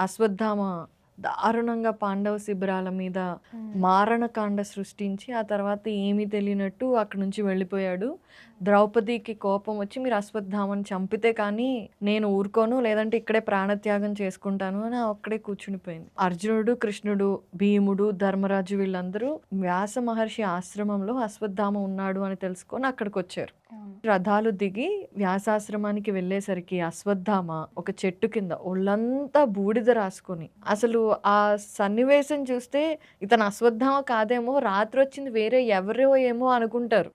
అశ్వత్థామ దారుణంగా పాండవ శిబిరాల మీద మారణకాండ సృష్టించి ఆ తర్వాత ఏమీ తెలియనట్టు అక్కడి నుంచి వెళ్ళిపోయాడు. ద్రౌపదికి కోపం వచ్చి మీరు అశ్వత్థామని చంపితే కానీ నేను ఊరుకోను, లేదంటే ఇక్కడే ప్రాణత్యాగం చేసుకుంటాను అని అక్కడే కూర్చునిపోయింది. అర్జునుడు, కృష్ణుడు, భీముడు, ధర్మరాజు వీళ్ళందరూ వ్యాస మహర్షి ఆశ్రమంలో అశ్వత్థామ ఉన్నాడు అని తెలుసుకొని అక్కడికి వచ్చారు. రథాలు దిగి వ్యాసాశ్రమానికి వెళ్ళేసరికి అశ్వత్థామ ఒక చెట్టు కింద ఒళ్ళంతా బూడిద రాసుకొని, అసలు ఆ సన్నివేశం చూస్తే ఇతను అశ్వత్థామ కాదేమో, రాత్రి వచ్చింది వేరే ఎవరో ఏమో అనుకుంటారు.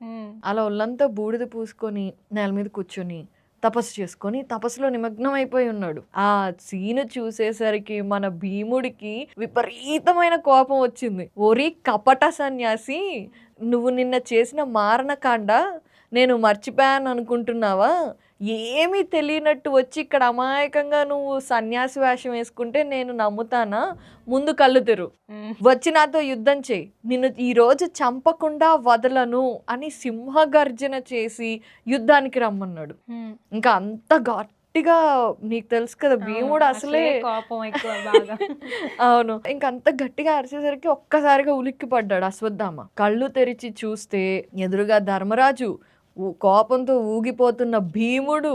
అలా ఒళ్ళంతా బూడిద పూసుకొని నేల మీద కూర్చొని తపస్సు చేసుకొని తపస్సులో నిమగ్నం అయిపోయి ఉన్నాడు. ఆ సీన్ చూసేసరికి మన భీముడికి విపరీతమైన కోపం వచ్చింది. ఓరి కపట సన్యాసి, నువ్వు నిన్న చేసిన మారణకాండ నేను మర్చిపోయాను అనుకుంటున్నావా? ఏమీ తెలియనట్టు వచ్చి ఇక్కడ అమాయకంగా నువ్వు సన్యాసి వేషం వేసుకుంటే నేను నమ్ముతానా? ముందు కళ్ళు తెరు, వచ్చి నాతో యుద్ధం చేయి, నిన్ను ఈరోజు చంపకుండా వదలను అని సింహగర్జన చేసి యుద్ధానికి రమ్మన్నాడు. ఇంకా అంత గట్టిగా, నీకు తెలుసు కదా భీముడు అసలే కోపం ఎక్కువ బాగా. అవును, ఇంకంత గట్టిగా అరిచేసరికి ఒక్కసారిగా ఉలిక్కి పడ్డాడు అశ్వత్థామ. కళ్ళు తెరిచి చూస్తే ఎదురుగా ధర్మరాజు, కోపంతో ఊగిపోతున్న భీముడు,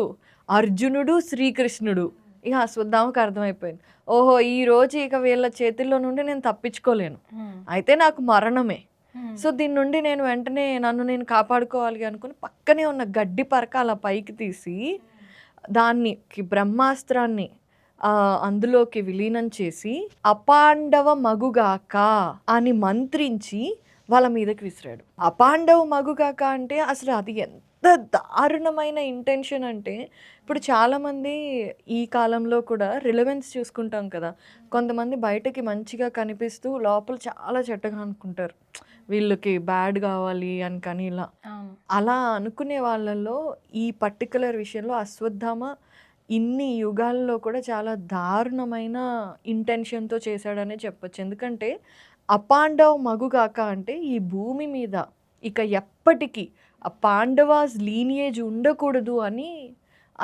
అర్జునుడు, శ్రీకృష్ణుడు. ఇక అశ్వత్థామకు అర్థమైపోయింది, ఓహో ఈ రోజు ఇక వీళ్ళ చేతుల్లో నుండి నేను తప్పించుకోలేను, అయితే నాకు మరణమే. సో దీని నుండి నేను వెంటనే నన్ను నేను కాపాడుకోవాలి అనుకుని పక్కనే ఉన్న గడ్డి పరక అలా పైకి తీసి దాన్ని బ్రహ్మాస్త్రాన్ని అందులోకి విలీనం చేసి అపాండవ మగుగాక అని మంత్రించి వాళ్ళ మీదకి విసిరాడు. అపాండవ మగుగాక అంటే అసలు అది ఎంత దారుణమైన ఇంటెన్షన్ అంటే, ఇప్పుడు చాలామంది ఈ కాలంలో కూడా రిలవెన్స్ చూసుకుంటాం కదా, కొంతమంది బయటకి మంచిగా కనిపిస్తూ లోపల చాలా చెడ్డగా అనుకుంటారు, వీళ్ళకి బ్యాడ్ కావాలి అని. కానీ అలా అనుకునే వాళ్ళల్లో ఈ పర్టికులర్ విషయంలో అశ్వత్థామ ఇన్ని యుగాల్లో కూడా చాలా దారుణమైన ఇంటెన్షన్తో చేశాడనే చెప్పొచ్చు. ఎందుకంటే అపాండవ మగుగాక అంటే ఈ భూమి మీద ఇక ఎప్పటికీ ఆ పాండవాస్ లీనియేజ్ ఉండకూడదు అని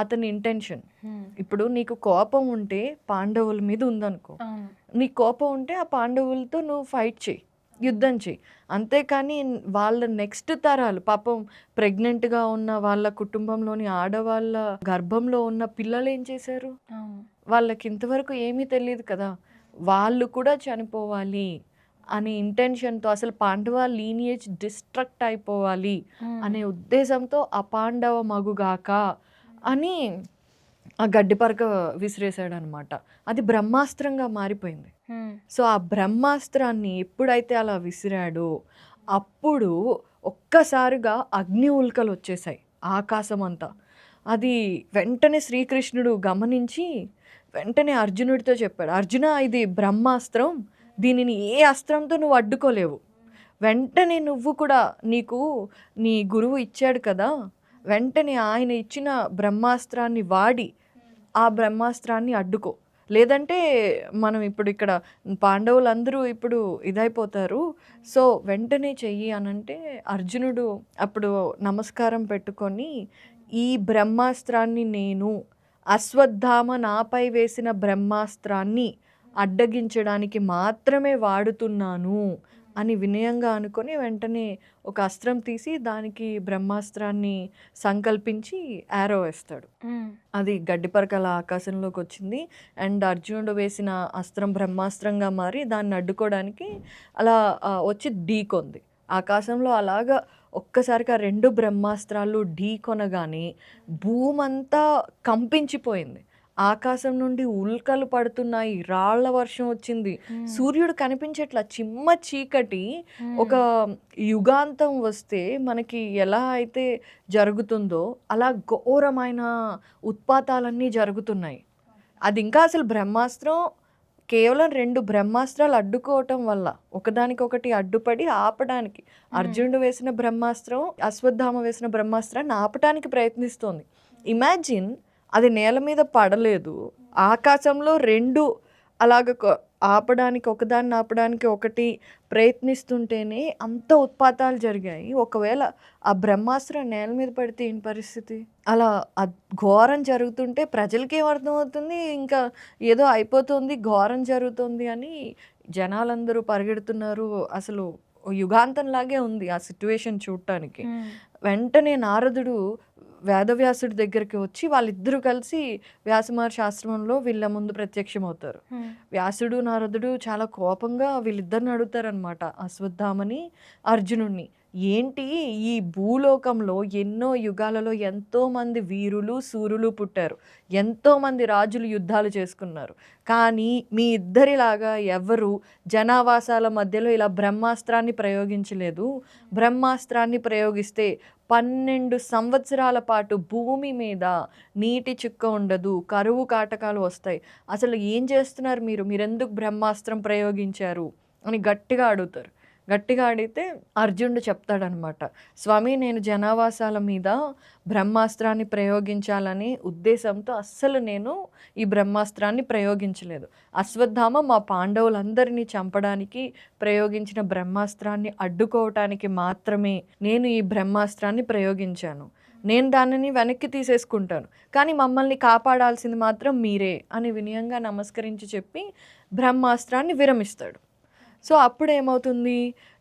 అతని ఇంటెన్షన్. ఇప్పుడు నీకు కోపం ఉంటే పాండవుల మీద ఉందనుకో, నీకు కోపం ఉంటే ఆ పాండవులతో నువ్వు ఫైట్ చేయి, యుద్ధం చేయి, అంతేకాని వాళ్ళ నెక్స్ట్ తరాలు పాపం ప్రెగ్నెంట్గా ఉన్న వాళ్ళ కుటుంబంలోని ఆడవాళ్ళ గర్భంలో ఉన్న పిల్లలు ఏం చేశారు, వాళ్ళకి ఇంతవరకు ఏమీ తెలియదు కదా, వాళ్ళు కూడా చనిపోవాలి అనే ఇంటెన్షన్తో, అసలు పాండవ లీనియేజ్ డిస్ట్రక్ట్ అయిపోవాలి అనే ఉద్దేశంతో అపాండవ మగుగాక అని ఆ గడ్డి పరక విసిరేసాడు అనమాట. అది బ్రహ్మాస్త్రంగా మారిపోయింది. సో ఆ బ్రహ్మాస్త్రాన్ని ఎప్పుడైతే అలా విసిరాడో అప్పుడు ఒక్కసారిగా అగ్ని ఉల్కలు వచ్చేసాయి ఆకాశం అంతా. అది వెంటనే శ్రీకృష్ణుడు గమనించి వెంటనే అర్జునుడితో చెప్పాడు, అర్జున ఇది బ్రహ్మాస్త్రం, దీనిని ఏ అస్త్రంతో నువ్వు అడ్డుకోలేవు, వెంటనే నువ్వు కూడా నీకు నీ గురువు ఇచ్చాడు కదా, వెంటనే ఆయన ఇచ్చిన బ్రహ్మాస్త్రాన్ని వాడి ఆ బ్రహ్మాస్త్రాన్ని అడ్డుకో, లేదంటే మనం ఇప్పుడు ఇక్కడ పాండవులందరూ ఇప్పుడు ఇదైపోతారు, సో వెంటనే చెయ్యి అనంటే అర్జునుడు అప్పుడు నమస్కారం పెట్టుకొని, ఈ బ్రహ్మాస్త్రాన్ని నేను అశ్వత్థామ నాపై వేసిన బ్రహ్మాస్త్రాన్ని అడ్డగించడానికి మాత్రమే వాడుతున్నాను అని వినయంగా అనుకొని వెంటనే ఒక అస్త్రం తీసి దానికి బ్రహ్మాస్త్రాన్ని సంకల్పించి యారో వేస్తాడు. అది గడ్డిపరకల ఆకాశంలోకి వచ్చింది. అండ్ అర్జునుడు వేసిన అస్త్రం బ్రహ్మాస్త్రంగా మారి దాన్ని అడ్డుకోవడానికి అలా వచ్చి ఢీకొంది ఆకాశంలో. అలాగా ఒక్కసారిగా రెండు బ్రహ్మాస్త్రాలు ఢీకొనగానే భూమంతా కంపించిపోయింది, ఆకాశం నుండి ఉల్కలు పడుతున్నాయి, రాళ్ల వర్షం వచ్చింది, సూర్యుడు కనిపించట్లా, చిమ్మ చీకటి. ఒక యుగాంతం వస్తే మనకి ఎలా అయితే జరుగుతుందో అలా ఘోరమైన ఉత్పాతాలన్నీ జరుగుతున్నాయి. అది ఇంకా అసలు బ్రహ్మాస్త్రం కేవలం రెండు బ్రహ్మాస్త్రాలు అడ్డుకోవటం వల్ల, ఒకదానికొకటి అడ్డుపడి ఆపడానికి, అర్జునుడు వేసిన బ్రహ్మాస్త్రం అశ్వత్థామ వేసిన బ్రహ్మాస్త్రాన్ని ఆపటానికి ప్రయత్నిస్తోంది. ఇమాజిన్, అది నేల మీద పడలేదు, ఆకాశంలో రెండు అలాగ ఆపడానికి ఒకదాన్ని ఆపడానికి ఒకటి ప్రయత్నిస్తుంటేనే అంత ఉత్పాతాలు జరిగాయి. ఒకవేళ ఆ బ్రహ్మాస్త్రం నేల మీద పడితే ఏంటి పరిస్థితి? అలా ఘోరం జరుగుతుంటే ప్రజలకేం అర్థమవుతుంది? ఇంకా ఏదో అయిపోతుంది, ఘోరం జరుగుతుంది అని జనాలందరూ పరిగెడుతున్నారు. అసలు యుగాంతంలాగే ఉంది ఆ సిట్యుయేషన్ చూడటానికి. వెంటనే నారదుడు వేదవ్యాసుడి దగ్గరికి వచ్చి వాళ్ళిద్దరూ కలిసి వ్యాసమహర్షి ఆశ్రమంలో వీళ్ళ ముందు ప్రత్యక్షమవుతారు. వ్యాసుడు నారదుడు చాలా కోపంగా వీళ్ళిద్దరిని అడుగుతారనమాట, అశ్వత్థామని అర్జునుడిని. ఏంటి ఈ భూలోకంలో ఎన్నో యుగాలలో ఎంతో మంది వీరులు శూరులు పుట్టారు, ఎంతో మంది రాజులు యుద్ధాలు చేసుకున్నారు, కానీ మీ ఇద్దరిలాగా ఎవరు జనావాసాల మధ్యలో ఇలా బ్రహ్మాస్త్రాన్ని ప్రయోగించలేదు. బ్రహ్మాస్త్రాన్ని ప్రయోగిస్తే 12 సంవత్సరాల పాటు భూమి మీద నీటి చుక్క ఉండదు, కరువు కాటకాలు వస్తాయి. అసలు ఏం చేస్తున్నారు మీరు? మీరెందుకు బ్రహ్మాస్త్రం ప్రయోగించారు అని గట్టిగా అడుగుతారు. గట్టిగా అడిగితే అర్జునుడు చెప్తాడనమాట, స్వామి నేను జనావాసాల మీద బ్రహ్మాస్త్రాన్ని ప్రయోగించాలనే ఉద్దేశంతో అస్సలు నేను ఈ బ్రహ్మాస్త్రాన్ని ప్రయోగించలేదు. అశ్వత్థామ మా పాండవులందరినీ చంపడానికి ప్రయోగించిన బ్రహ్మాస్త్రాన్ని అడ్డుకోవటానికి మాత్రమే నేను ఈ బ్రహ్మాస్త్రాన్ని ప్రయోగించాను. నేను దానిని వెనక్కి తీసేసుకుంటాను, కానీ మమ్మల్ని కాపాడాల్సింది మాత్రం మీరే అని వినయంగా నమస్కరించి చెప్పి బ్రహ్మాస్త్రాన్ని విరమిస్తాడు. సో అప్పుడు ఏమవుతుంది,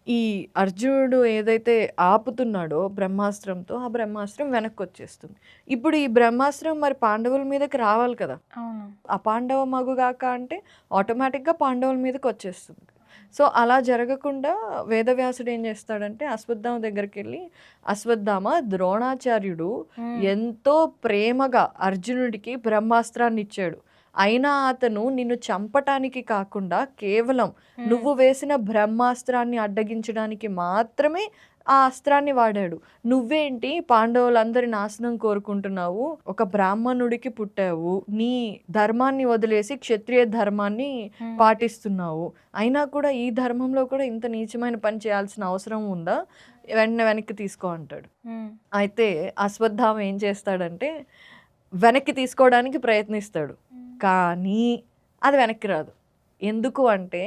ఈ అర్జునుడు ఏదైతే ఆపుతున్నాడో బ్రహ్మాస్త్రంతో ఆ బ్రహ్మాస్త్రం వెనక్కి వచ్చేస్తుంది. ఇప్పుడు ఈ బ్రహ్మాస్త్రం మరి పాండవుల మీదకి రావాలి కదా, అపాండవ మగుగాక అంటే ఆటోమేటిక్గా పాండవుల మీదకి వచ్చేస్తుంది. సో అలా జరగకుండా వేదవ్యాసుడు ఏం చేస్తాడంటే అశ్వత్థామ దగ్గరికి వెళ్ళి, అశ్వత్థామ ద్రోణాచార్యుడు ఎంతో ప్రేమగా అర్జునుడికి బ్రహ్మాస్త్రాన్ని ఇచ్చాడు, అయినా అతను నిన్ను చంపటానికి కాకుండా కేవలం నువ్వు వేసిన బ్రహ్మాస్త్రాన్ని అడ్డగించడానికి మాత్రమే ఆ అస్త్రాన్ని వాడాడు. నువ్వేంటి పాండవులందరి నాశనం కోరుకుంటున్నావు? ఒక బ్రాహ్మణుడికి పుట్టావు, నీ ధర్మాన్ని వదిలేసి క్షత్రియ ధర్మాన్ని పాటిస్తున్నావు, అయినా కూడా ఈ ధర్మంలో కూడా ఇంత నీచమైన పని చేయాల్సిన అవసరం ఉందా? వెనక్కి తీసుకో అంటాడు. అయితే అశ్వత్థామ ఏం చేస్తాడంటే వెనక్కి తీసుకోవడానికి ప్రయత్నిస్తాడు, కానీ అది వెనక్కి రాదు. ఎందుకు అంటే